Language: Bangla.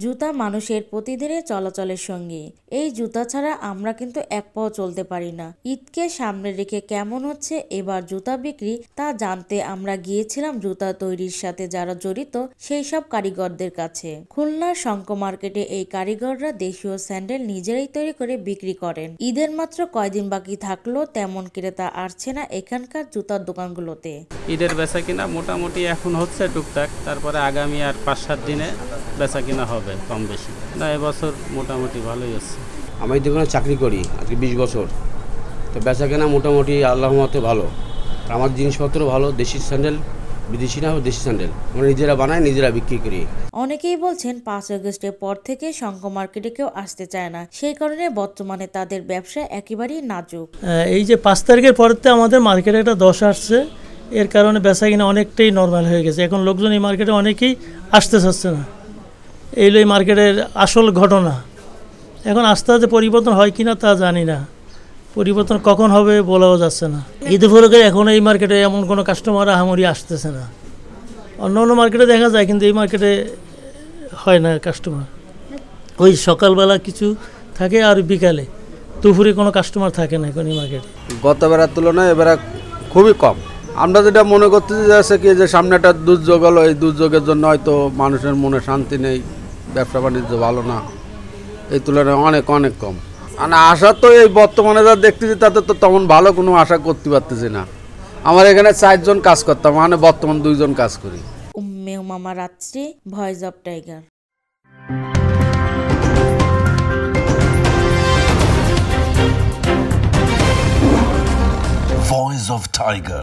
জুতা মানুষের প্রতিদিনের চলাচলের সঙ্গী। এই জুতা ছাড়া আমরা কিন্তু এক পাও চলতে পারি না। ঈদকে সামনে রেখে কেমন হচ্ছে এবার জুতা বিক্রি তা জানতে আমরা গিয়েছিলাম জুতা তৈরির সাথে যারা জড়িত সেই সব কারিগরদের কাছে। খুলনার শঙ্খ মার্কেটে এই কারিগররা দেশীয় স্যান্ডেল নিজেরাই তৈরি করে বিক্রি করেন। ঈদের মাত্র কয়দিন বাকি থাকলেও তেমন ক্রেতা আসছে না এখানকার জুতার দোকানগুলোতে। ঈদের বেচা কিনা মোটামুটি এখন হচ্ছে টুকটাক, তারপরে আগামী আর 5-7 দিনে বেচা কিনা হবে কম বেশি। না, এবছর মোটামুটি ভালোই আছে। আমি এই দোকানে চাকরি করি আজকে 20 বছর, তো বেচা কেনা মোটামুটি আল্লাহর মতে ভালো। আমার জিনিসপত্র ভালো, দেশি স্যান্ডেল, বিদেশি না দেশি স্যান্ডেল আমরা নিজেরা বানাই, নিজেরা বিক্রি করি। অনেকেই বলছেন 5 আগস্টের পর থেকে শঙ্খ মার্কেটে কেউ আসতে চায় না, সেই কারণে বর্তমানে তাদের ব্যবসা একেবারেই নাজুক। এই যে 5 তারিখের পরেতে আমাদের মার্কেটে একটা 10 আসছে, এর কারণে বেচা কিনা অনেকটাই নর্মাল হয়ে গেছে। এখন লোকজন এই মার্কেটে অনেকেই আসতে চাচ্ছে না, এই মার্কেটের আসল ঘটনা। এখন আস্তে আস্তে পরিবর্তন হয় কিনা তা জানি না, পরিবর্তন কখন হবে বলাও যাচ্ছে না। ঈদ উপলক্ষে এখন এই মার্কেটে এমন কোনো কাস্টমার আহামরি আসতেছে না। অন্য অন্য মার্কেটে দেখা যায়, কিন্তু এই মার্কেটে হয় না কাস্টমার। ওই সকালবেলা কিছু থাকে আর বিকালে, দুপুরে কোনো কাস্টমার থাকে না এখন এই মার্কেটে। গতবারের তুলনায় এবারে খুবই কম। আমরা যেটা মনে করতেছি যাচ্ছে কি যে সামনে একটা দুর্যোগ হলো, এই দুর্যোগের জন্য হয়তো মানুষের মনে শান্তি নেই, ব্যবসা বাণিজ্য ভালো না, এই তুলনায় অনেক অনেক কম। মানে আশা তো এই বর্তমানে যা দেখতেছি তাতে তো তেমন ভালো কোনো আশা করতে পারতেছি না। আমার এখানে 4 জন কাজ করতাম, মানে বর্তমান 2 জন কাজ করি। উম্মে মামা রাত্রি, voice of tiger. Voice of Tiger.